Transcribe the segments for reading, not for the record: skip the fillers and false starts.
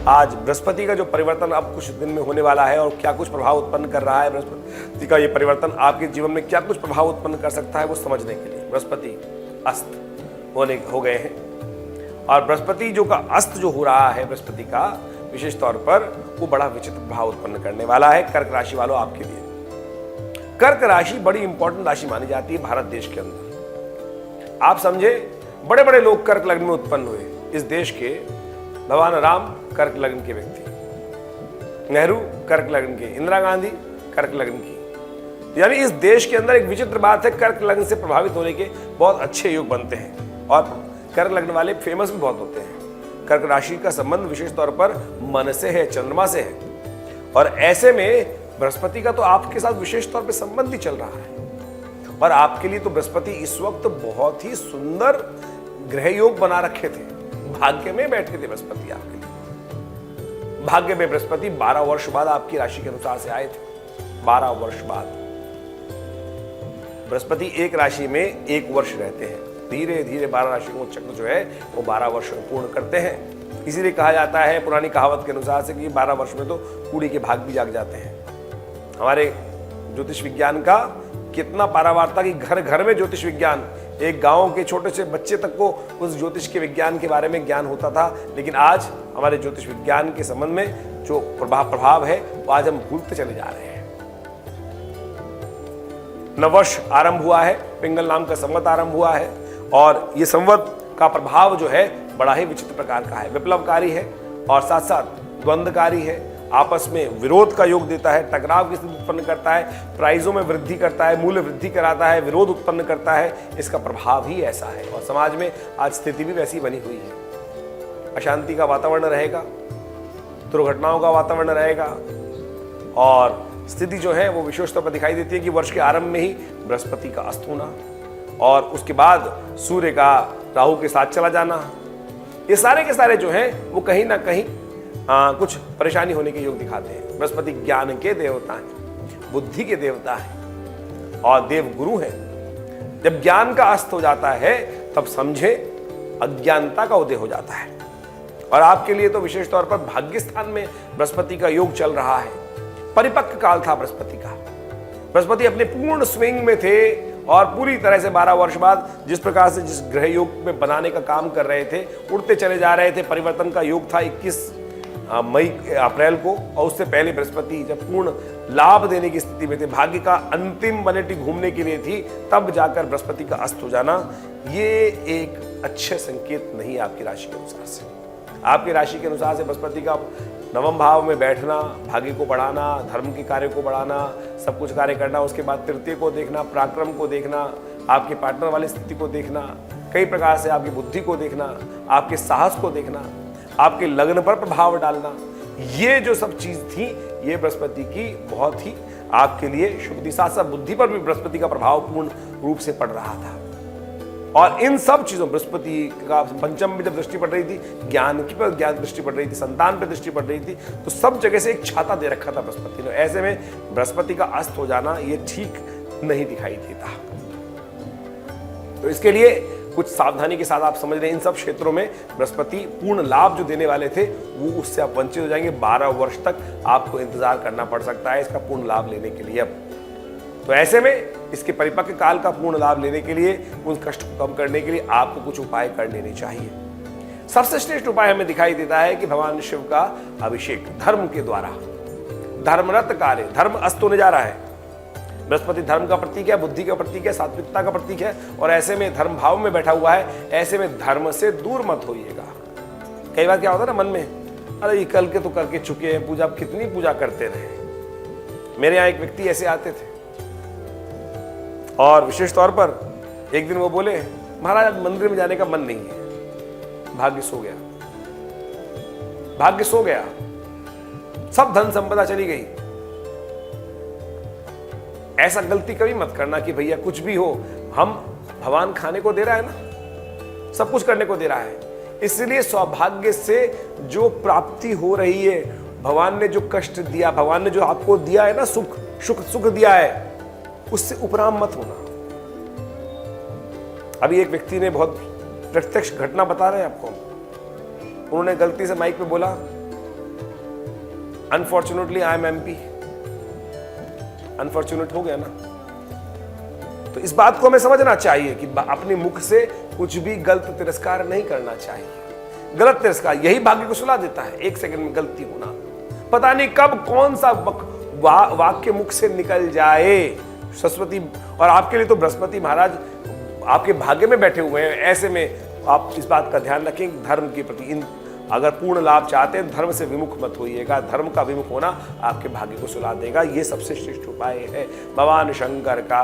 आज बृहस्पति का जो परिवर्तन अब कुछ दिन में होने वाला है और क्या कुछ प्रभाव उत्पन्न कर रहा है, बृहस्पति का ये परिवर्तन आपके जीवन में क्या कुछ प्रभाव उत्पन्न कर सकता है, वो समझने के लिए बृहस्पति अस्त हो गए हैं। और बृहस्पति जो का अस्त जो हो रहा है बृहस्पति का, विशेष तौर पर वो बड़ा विचित्र प्रभाव उत्पन्न करने वाला है कर्क राशि वालों आपके लिए। कर्क राशि बड़ी इंपॉर्टेंट राशि मानी जाती है भारत देश के अंदर। आप समझे, बड़े बड़े लोग कर्क लग्न में उत्पन्न हुए इस देश के। भगवान राम कर्क लग्न के व्यक्ति, नेहरू कर्क लग्न के, इंदिरा गांधी कर्क लग्न की। यानी इस देश के अंदर एक विचित्र बात है, कर्क लग्न से प्रभावित होने के बहुत अच्छे योग बनते हैं और कर्क लग्न वाले फेमस भी बहुत होते हैं। कर्क राशि का संबंध विशेष तौर पर मन से है, चंद्रमा से है। और ऐसे में बृहस्पति का तो आपके साथ विशेष तौर पर संबंध ही चल रहा है। और आपके लिए तो बृहस्पति इस वक्त बहुत ही सुंदर ग्रह योग बना रखे थे, भाग्य में बैठे थे बृहस्पति आपके लिए। भाग्य में बृहस्पति 12 वर्ष बाद आपकी राशि के अनुसार से आए थे। 12 वर्ष बाद बृहस्पति एक राशि में 1 वर्ष रहते हैं। धीरे धीरे 12 राशियों का चक्र जो है वो 12 वर्ष में पूर्ण करते हैं। इसीलिए कहा जाता है पुरानी कहावत के अनुसार से कि 12 वर्ष में तो कूड़ी के भाग भी जाग जाते हैं। हमारे ज्योतिष विज्ञान का कितना पारावार था कि घर घर में ज्योतिष विज्ञान, एक गांव के छोटे से बच्चे तक को उस ज्योतिष के विज्ञान के बारे में ज्ञान होता था। लेकिन आज हमारे ज्योतिष विज्ञान के संबंध में जो प्रभाव है वो आज हम भूलते चले जा रहे हैं। नववर्ष आरंभ हुआ है, पिंगल नाम का संवत आरंभ हुआ है और ये संवत का प्रभाव जो है बड़ा ही विचित्र प्रकार का है, विप्लवकारी है और साथ साथ द्वंद्वकारी है। आपस में विरोध का योग देता है, टकराव की स्थिति उत्पन्न करता है, प्राइजों में वृद्धि करता है, मूल्य वृद्धि कराता है, विरोध उत्पन्न करता है। इसका प्रभाव ही ऐसा है और समाज में आज स्थिति भी वैसी बनी हुई है। अशांति का वातावरण रहेगा, दुर्घटनाओं का वातावरण रहेगा और स्थिति जो है वो विशेष तौर पर दिखाई देती है कि वर्ष के आरंभ में ही बृहस्पति का अस्त होना और उसके बाद सूर्य का राहु के साथ चला जाना, ये सारे के सारे जो हैं वो कहीं ना कहीं कुछ परेशानी होने के योग दिखाते हैं। बृहस्पति ज्ञान के देवता हैं, बुद्धि के देवता हैं और देव गुरु हैं। जब ज्ञान का अस्त हो जाता है तब समझे अज्ञानता का उदय हो जाता है। और आपके लिए तो विशेष तौर पर भाग्य स्थान में बृहस्पति का योग चल रहा है। परिपक्व काल था बृहस्पति का। बृहस्पति अपने पूर्ण स्विंग में थे और पूरी तरह से 12 वर्ष बाद जिस प्रकार से जिस ग्रह योग में बनाने का काम कर रहे थे, उड़ते चले जा रहे थे। परिवर्तन का योग था 21 मई अप्रैल को और उससे पहले बृहस्पति जब पूर्ण लाभ देने की स्थिति में थे, भाग्य का अंतिम बनेटी घूमने के लिए थी, तब जाकर बृहस्पति का अस्त हो जाना ये एक अच्छे संकेत नहीं आपकी राशि के अनुसार से। आपकी राशि के अनुसार से बृहस्पति का नवम भाव में बैठना, भाग्य को बढ़ाना, धर्म के कार्य को बढ़ाना, सब कुछ कार्य करना, उसके बाद तृतीय को देखना, पराक्रम को देखना, आपके पार्टनर वाली स्थिति को देखना, कई प्रकार से आपकी बुद्धि को देखना, आपके साहस को देखना, आपके लग्न पर प्रभाव डालना, ये जो सब चीज थी ये बृहस्पति की बहुत ही आपके लिए शुभ थी। साथ साथ बुद्धि पर भी बृहस्पति का प्रभाव पूर्ण रूप से पड़ रहा था। और इन सब चीजों, बृहस्पति का पंचम में जब दृष्टि पड़ रही थी, ज्ञान की पर ज्ञान दृष्टि पड़ रही थी, संतान पर दृष्टि पड़ रही थी, तो सब जगह से एक छाता दे रखा था बृहस्पति ने। ऐसे में बृहस्पति का अस्त हो जाना ये ठीक नहीं दिखाई देता। तो इसके लिए कुछ सावधानी के साथ आप समझ रहे हैं, इन सब क्षेत्रों में बृहस्पति पूर्ण लाभ जो देने वाले थे वो उससे आप वंचित हो जाएंगे। 12 वर्ष तक आपको इंतजार करना पड़ सकता है इसका पूर्ण लाभ लेने के लिए। अब तो ऐसे में इसके परिपक्व काल का पूर्ण लाभ लेने के लिए, उन कष्ट को कम करने के लिए आपको कुछ उपाय कर लेने चाहिए। सबसे श्रेष्ठ उपाय हमें दिखाई देता है कि भगवान शिव का अभिषेक धर्म के द्वारा, धर्मरत कार्य, धर्म अस्त होने जा रहा है। बृहस्पति धर्म का प्रतीक है, बुद्धि का प्रतीक है, सात्विकता का प्रतीक है और ऐसे में धर्म भाव में बैठा हुआ है। ऐसे में धर्म से दूर मत होइएगा। कई बार क्या होता है ना मन में, अरे ये कल के तो करके चुके हैं पूजा, अब कितनी पूजा करते रहे। मेरे यहाँ एक व्यक्ति ऐसे आते थे और विशेष तौर पर एक दिन वो बोले, महाराज मंदिर में जाने का मन नहीं है, भाग्य सो गया, भाग्य सो गया, सब धन संपदा चली गई। ऐसा गलती कभी मत करना कि भैया कुछ भी हो, हम भगवान खाने को दे रहा है ना, सब कुछ करने को दे रहा है, इसलिए सौभाग्य से जो प्राप्ति हो रही है, भगवान ने जो कष्ट दिया, भगवान ने जो आपको दिया है ना, सुख दिया है, उससे उपराम मत होना। अभी एक व्यक्ति ने बहुत प्रत्यक्ष घटना बता रहे हैं आपको, उन्होंने गलती से माइक पे बोला unfortunately I am MP. Unfortunate हो गया ना। तो इस बात को हमें समझना चाहिए कि अपने मुख से कुछ भी गलत तिरस्कार नहीं करना चाहिए। गलत तिरस्कार यही भाग्य को सुला देता है। एक सेकंड में गलती होना, पता नहीं कब कौन सा वाक्य मुख से निकल जाए। सरस्वती और आपके लिए तो बृहस्पति महाराज आपके भाग्य में बैठे हुए हैं। ऐसे में आप इस बात का ध्यान रखें, धर्म के प्रति अगर पूर्ण लाभ चाहते हैं, धर्म से विमुख मत होइएगा। धर्म का विमुख होना आपके भाग्य को सुला देगा। ये सबसे श्रेष्ठ उपाय है। भगवान शंकर का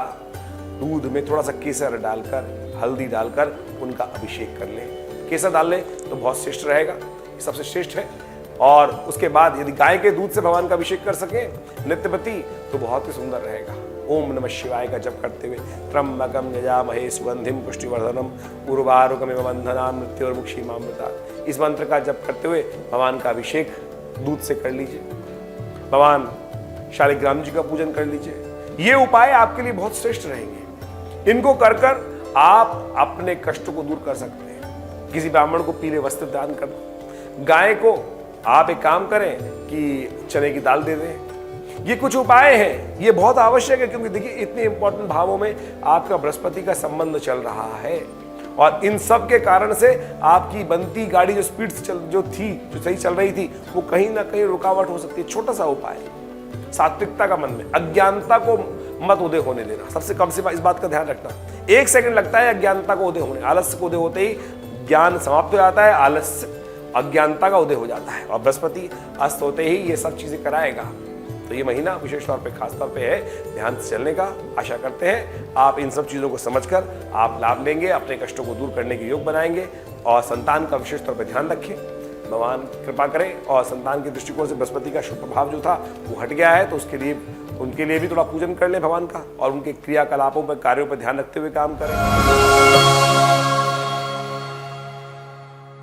दूध में थोड़ा सा केसर डालकर, हल्दी डालकर उनका अभिषेक कर लें। केसर डाल लें तो बहुत श्रेष्ठ रहेगा, सबसे श्रेष्ठ है। और उसके बाद यदि गाय के दूध से भगवान का अभिषेक कर सकें नित्यपति तो बहुत ही सुंदर रहेगा। ओम नमः शिवाय का जप करते हुए त्र्यंबकम यजामहे सुगंधिम पुष्टिवर्धनम उर्वारुकमिव बंधनान् मृत्योर्मुक्षीमामृतात्। इस मंत्र का जप करते हुए भगवान का अभिषेक दूध से कर लीजिए। भगवान शालिग्राम जी का पूजन कर लीजिए। ये उपाय आपके लिए बहुत श्रेष्ठ रहेंगे। इनको कर कर आप अपने कष्टों को दूर कर सकते हैं। किसी ब्राह्मण को पीले वस्त्र दान कर दो। गाय को आप एक काम करें कि चने की दाल दे दें। ये कुछ उपाय हैं, ये बहुत आवश्यक है, क्योंकि देखिए इतने इंपॉर्टेंट भावों में आपका बृहस्पति का संबंध चल रहा है। और इन सब के कारण से आपकी बनती गाड़ी जो स्पीड से जो सही चल रही थी, वो कहीं ना कहीं रुकावट हो सकती है। छोटा सा उपाय, सात्विकता का मन में, अज्ञानता को मत उदय होने देना। सबसे कम से इस बात का ध्यान रखना। 1 सेकंड लगता है अज्ञानता को उदय होने, आलस्य को उदय होते ही ज्ञान समाप्त हो जाता है, आलस्य अज्ञानता का उदय हो जाता है। और बृहस्पति अस्त होते ही ये सब चीजें कराएगा। तो ये महीना विशेष तौर पे, खास तौर पे है ध्यान से चलने का। आशा करते हैं आप इन सब चीजों को समझकर आप लाभ लेंगे, अपने कष्टों को दूर करने के योग बनाएंगे। और संतान का विशेष तौर पे ध्यान रखें, भगवान कृपा करें। और संतान के दृष्टिकोण से बृहस्पति का शुभ प्रभाव जो था वो हट गया है, तो उसके लिए उनके लिए भी थोड़ा पूजन कर लें भगवान का, और उनके क्रियाकलापों पर, कार्यों पर ध्यान रखते हुए काम करें।